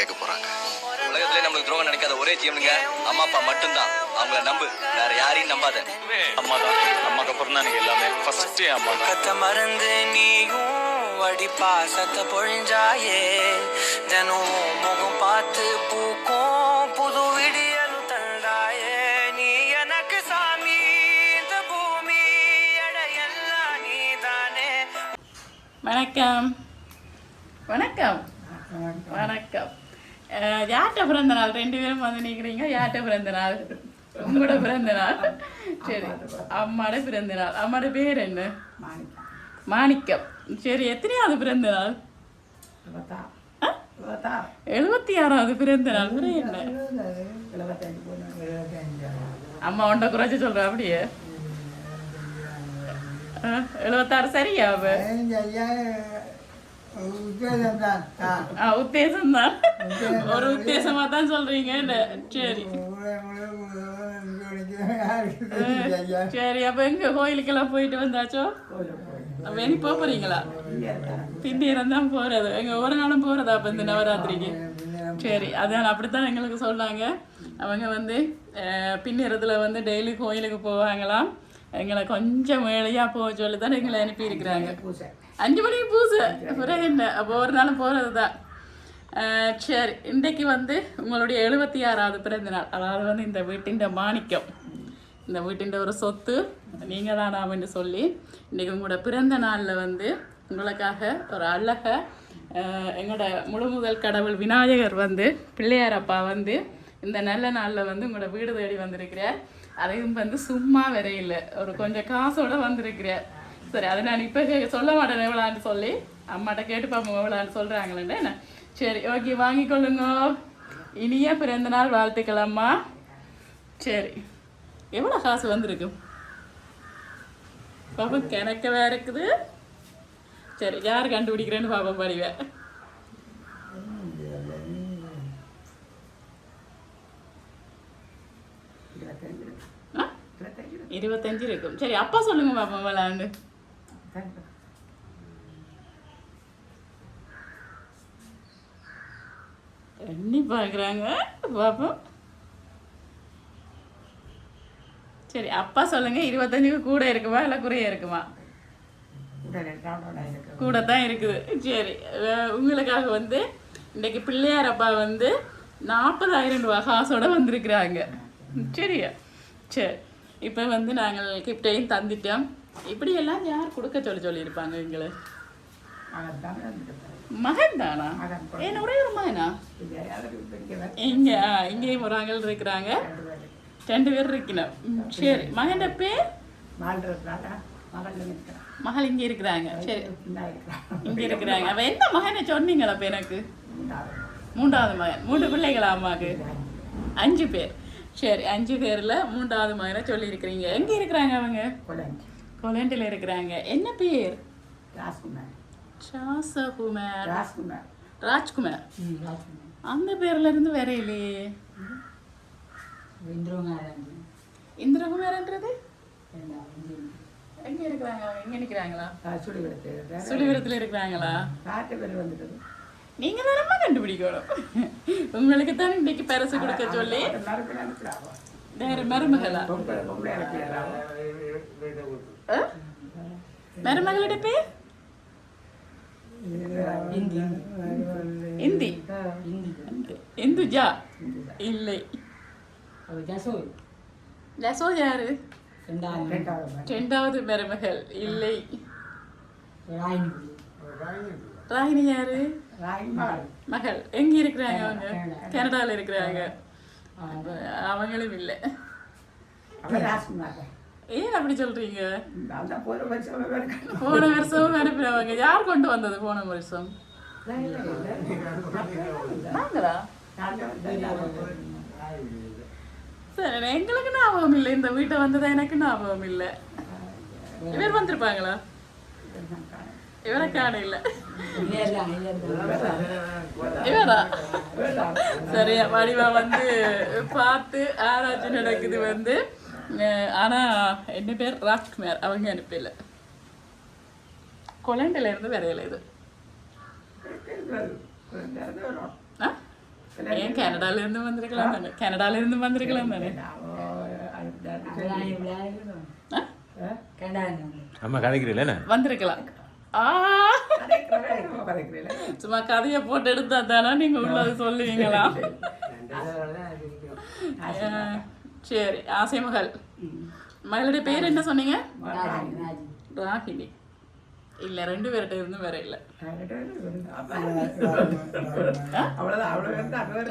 கேட்க போறாங்க. உலகத்திலே நம்மளுக்கு துரோகம் நினைக்காத ஒரே ஜீவனுங்க அம்மா அப்பா மட்டும்தான். அவங்கள நம்பு, வேற யாரையும் நம்பாத. அம்மா தான். அம்மாக்கு அப்புறம் தான் எனக்கு எல்லாமே. ஃபர்ஸ்ட் அம்மா தான். கத்த மறந்து நீயும் வடி பாசத்தை பொழிஞ்சாயே, தினம் முகம் பார்த்து பூக்கும் புது விடியல் தந்தாயே. நீ எனக்கு சாமி, இந்த பூமி எடையெல்லாம் நீதானே. வணக்கம் வணக்கம் வணக்கம். யார்கிட்ட பிறந்த நாள்? 2 பேரும் வந்து நிற்கிறீங்க. யார்கிட்ட பிறந்த நாள்? உங்களோட பிறந்த நாள். சரி, அம்மாட பிறந்த நாள். அம்மாட பேர் என்ன? மாணிக்கம். சரி, எத்தனையாவது பிறந்த நாள்? 76வது பிறந்த நாள். என்ன அம்மா உண்ட குறைச்சி சொல்ற? அப்படியே 76 சரியா? உத்தேசம் தான். ஒரு உத்தேசமா தான் சொல்றீங்க. சரி சரி. அப்ப எங்க கோயிலுக்கெல்லாம் போயிட்டு வந்தாச்சோ? அப்ப இனி போறீங்களா? பின்னேரம் தான் போறது. எங்க ஒரு நாளும் போறதா அப்ப இந்த நவராத்திரிக்கு? சரி, அதான் அப்படித்தான் எங்களுக்கு சொன்னாங்க. அவங்க வந்து பின்னேரத்துல வந்து டெய்லி கோயிலுக்கு போவாங்களாம். எங்களை கொஞ்சம் வேலையா போக சொல்லி தான் எங்களை அனுப்பி இருக்கிறாங்க. 5 மணிக்கு பூசை பிறகு என்ன? அப்போ ஒரு நாளும் போகிறது தான். சரி, இன்றைக்கு வந்து உங்களுடைய 76வது பிறந்த நாள். அதாவது வந்து இந்த வீட்டின் மாணிக்கம், இந்த வீட்டின் ஒரு சொத்து நீங்கள் தான் நாமன்னு சொல்லி இன்றைக்கி உங்களோட பிறந்த நாளில் வந்து உங்களுக்காக ஒரு அழக எங்களோட முழு முதல் கடவுள் விநாயகர் வந்து பிள்ளையார் அப்பா வந்து இந்த நல்ல நாளில் வந்து உங்களோட வீடு தேடி வந்திருக்கிறார். அதையும் வந்து சும்மா வரையில் ஒரு கொஞ்சம் காசோட வந்திருக்கிறார். சரி, அதை நான் இப்போ சொல்ல மாட்டேன் எவ்வளோன்னு சொல்லி அம்மாட்ட கேட்டு பார்ப்போம் எவ்வளோன்னு சொல்கிறாங்களேன்னு. என்ன சரி, ஓகே, வாங்கிக்கொள்ளுங்க. இனிய பிறந்த நாள் வாழ்த்துக்கள் அம்மா. சரி, எவ்வளோ காசு வந்திருக்கு பாப்போம். கிணக்கவே இருக்குது. சரி, யார் கண்டுபிடிக்கிறேன்னு பாப்போம். படிவேன் 25 இருக்கும். சரி, அப்பா சொல்லுங்க பாப்போம் விளாண்டு. எண்ணி பார்க்குறாங்க பாப்போம். சரி, அப்பா சொல்லுங்க. 25க்கு கூட இருக்குமா இல்லை குறைய இருக்குமா? கூட தான் இருக்குது. சரி, உங்களுக்காக வந்து இன்றைக்கு பிள்ளையார் அப்பா வந்து 40,000 ரூபா காசோட வந்திருக்கிறாங்க. சரியா? சரி, இப்போ வந்து நாங்கள் கிஃப்டையும் தந்துட்டோம். இப்படியெல்லாம் யார் கொடுக்க சொல்லியிருப்பாங்க எங்களை? மகன் தானா? ஏன்னா ஒரே ஒரு மகனா? இங்கேயும் ஒரு ஆங்கள் இருக்கிறாங்க. 2 பேர் இருக்கணும். சரி, மகன் பேர்? மகள் இங்கே இருக்கிறாங்க. சரி, இங்கே இருக்கிறாங்க. அவன் என்ன மகனை சொன்னீங்களா? இப்போ எனக்கு 3வது மகன். 3 பிள்ளைகளா அம்மாவுக்கு? 5 பேர். சரி, 5 பேரில் 3வது மகனை சொல்லியிருக்கிறீங்க. எங்கே இருக்கிறாங்க அவங்க? கொலண்டில் இருக்கிறாங்க. என்ன பேர்? ராஜ்குமார். அந்த பேர்ல இருந்து வரையிலையே. இந்திரகுமார்ன்றது எங்க இருக்கிறாங்க? எங்க நிக்கிறாங்களா? சுழிவிடத்துல இருக்கிறாங்களா? நீங்க தானம்மா கண்டுபிடிக்கணும். உங்களுக்கு தான் இன்னைக்கு பரிசு கொடுக்க சொல்லி. வேற மருமகளா? மருமகளோட பேர்? இந்தி. இந்துஜா இல்லை. ஜசோ யாரு? 2வது மருமகள் இல்லை. ராகினி யாரு? மகள். எங்க இருக்கிறாங்க அவங்க? கனடால இருக்கிறாங்க. அவங்களும் இல்லை. ஏன் அப்படி சொல்றீங்க? போன வருஷம் அனுப்பினவங்க. யார் கொண்டு வந்தது போன வருஷம்? நாங்களா? சரி, எங்களுக்கு ஞாபகம் இல்லை. இந்த வீட்டை வந்ததா எனக்கு ஞாபகம் இல்லை. இவர் வந்திருப்பாங்களா? இவரை காண இல்லை. இவரா? சரியா, வடிவா வந்து பார்த்து ஆராய்ச்சி நடக்குது வந்து. ஆனால் என்ன பேர்? ராஜ்குமார். அவங்க அனுப்பல. கொலண்டில இருந்து வரையில இது. ஏன் கனடால இருந்து வந்திருக்கலாம் தானே கனடால இருந்து வந்திருக்கலாம் தானே அம்மா கதைக்கிறீங்களே வந்திருக்கலாம் சும்மா கதையை போட்டு எடுத்தா தானே நீங்க உள்ளது சொல்லுவீங்களா சரி ஆசை மகள் மகளுடைய பேர் என்ன சொன்னீங்க ராகினி இல்ல 2 பேர்கிட்ட இருந்து வேற இல்ல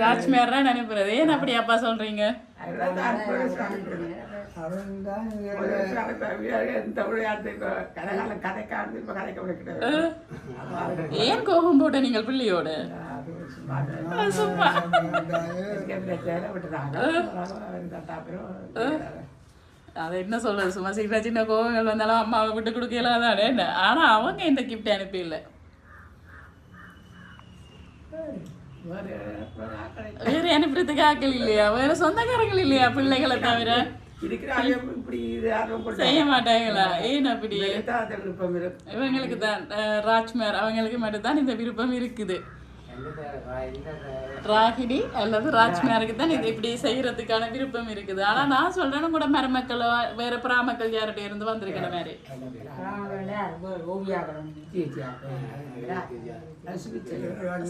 ராஜ்மேர் தான் நினைப்புறது ஏன் அப்படி அப்பா சொல்றீங்க ஏன் கோபம் போட்ட நீங்கள் பிள்ளையோட சும்மா அதை என்ன சொல்றது சும்மா சின்ன சின்ன கோபங்கள் வந்தாலும் அம்மாவை விட்டு கொடுக்கலாம் தானே என்ன ஆனா அவங்க இந்த கிஃப்ட் அனுப்பியில்லை வேற அனுப்புறதுக்கு ஆக்கள் இல்லையா வேற சொந்தக்காரங்கள் இல்லையா பிள்ளைகளை தவிர செய்ய மாட்டாங்களா ஏன் அப்படி இவங்களுக்கு தான் ராஜ்மேர் அவங்களுக்கு மட்டும்தான் இந்த விருப்பம் இருக்குது ராகினி அல்லது ராஜ்மேருக்கு தான் இது இப்படி செய்யறதுக்கான விருப்பம் இருக்குது ஆனா நான் சொல்றேன்னு கூட மருமக்களோ வேற பிராமக்கள் யார்கிட்ட இருந்து வந்திருக்கிற மாதிரி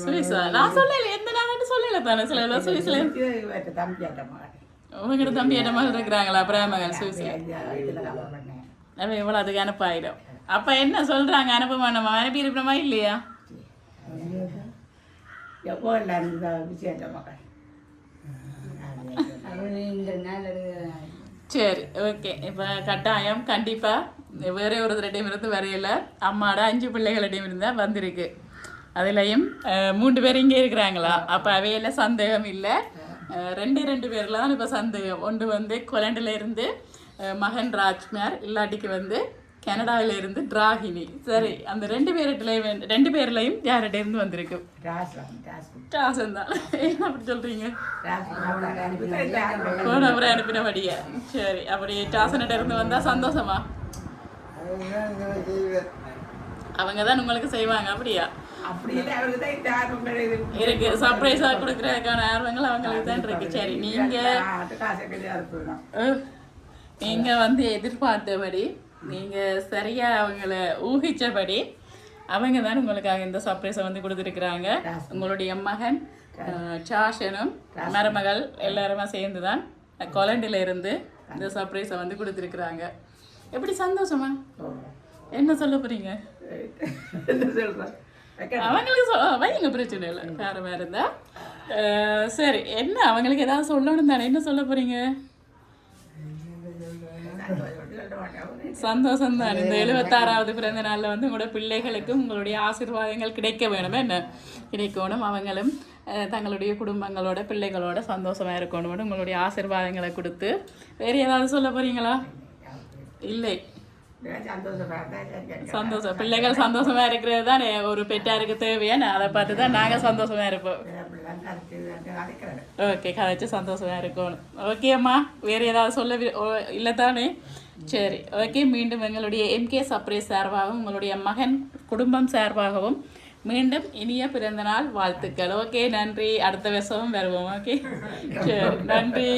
சுவிஸா நான் சொல்லல எந்த நாள் சொல்லல தானே சில சுவிஸ்ல உங்ககிட்ட தம்பி என்ன மகள் இருக்கிறாங்களா பிரேமகள் சுவிஸ்ல அவன் எவ்வளவு அதுக்கு அனுப்பாயிடும் அப்ப என்ன சொல்றாங்க அனுப்ப வேண்டாமா அனுப்பி இருப்பமா இல்லையா சரி ஓகே இப்போ கட்டாயம் கண்டிப்பாக வேற ஒருத்தரிடம் இருந்து வரையில அம்மாட 5 பிள்ளைகளிடம் இருந்தால் வந்திருக்கு அதுலேயும் 3 பேர் இங்கே இருக்கிறாங்களா அப்போ அவையில் சந்தேகம் இல்லை 2 பேரில் தான் இப்போ சந்தேகம் ஒன்று வந்து கொலண்டில் இருந்து மகன் ராஜ்மேர் இல்லாட்டிக்கு வந்து கனடாவில இருந்து டிராகினி சரி அந்த 2 பேர்லையும் யார்கிட்ட இருந்து வந்திருக்கு ராசன் தான் ஏன் அப்படி சொல்றீங்க போனவரை அனுப்பினபடியா சரி அப்படி டாசன்கிட்ட இருந்து வந்தா சந்தோஷமா அவங்க தான் உங்களுக்கு செய்வாங்க அப்படியா இருக்கு சர்ப்ரைஸா கொடுக்கறதுக்கான ஆர்வங்கள் அவங்களுக்கு தான் இருக்கு சரி நீங்க வந்து எதிர்பார்த்தபடி நீங்க சரியா அவங்கள ஊகிச்சபடி அவங்க தான் உங்களுக்காக இந்த சர்ப்ரைஸை வந்து கொடுத்துருக்குறாங்க உங்களுடைய மகன் சாஷனும் மருமகள் எல்லாருமே சேர்ந்து தான் கொலண்டில இருந்து இந்த சர்ப்ரைஸை வந்து கொடுத்துருக்குறாங்க எப்படி சந்தோஷமா என்ன சொல்ல போறீங்க அவங்களுக்கு வைங்க பிரச்சனை இல்லை வேற இருந்தா சரி என்ன அவங்களுக்கு ஏதாவது சொல்லணும் தானே என்ன சொல்ல போறீங்க சந்தோஷம் தான் இந்த 76வது பிறந்த நாளில் வந்து உங்களோட பிள்ளைகளுக்கு உங்களுடைய ஆசீர்வாதங்கள் கிடைக்க வேணும் என்ன கிடைக்கணும் அவங்களும் தங்களுடைய குடும்பங்களோட பிள்ளைகளோட சந்தோஷமா இருக்கணும் உங்களுடைய ஆசீர்வாதங்களை கொடுத்து வேறு ஏதாவது சொல்ல போறீங்களா இல்லை சந்தோஷம் பிள்ளைகள் சந்தோஷமா இருக்கிறது தான் ஒரு பெற்றாருக்கு தேவையான அதை பார்த்து தான் நாங்கள் சந்தோஷமா இருப்போம் ஓகே கதைச்சு சந்தோஷமா இருக்கணும் ஓகே அம்மா வேறு ஏதாவது சொல்ல இல்லை தானே சரி ஓகே மீண்டும் எங்களுடைய எம்கே சர்ப்ரைஸ் சார்பாகவும் உங்களுடைய மகன் குடும்பம் சார்பாகவும் மீண்டும் இனிய பிறந்தநாள் வாழ்த்துக்கள் ஓகே நன்றி அடுத்த வருஷமும் வருவோம் ஓகே சரி நன்றி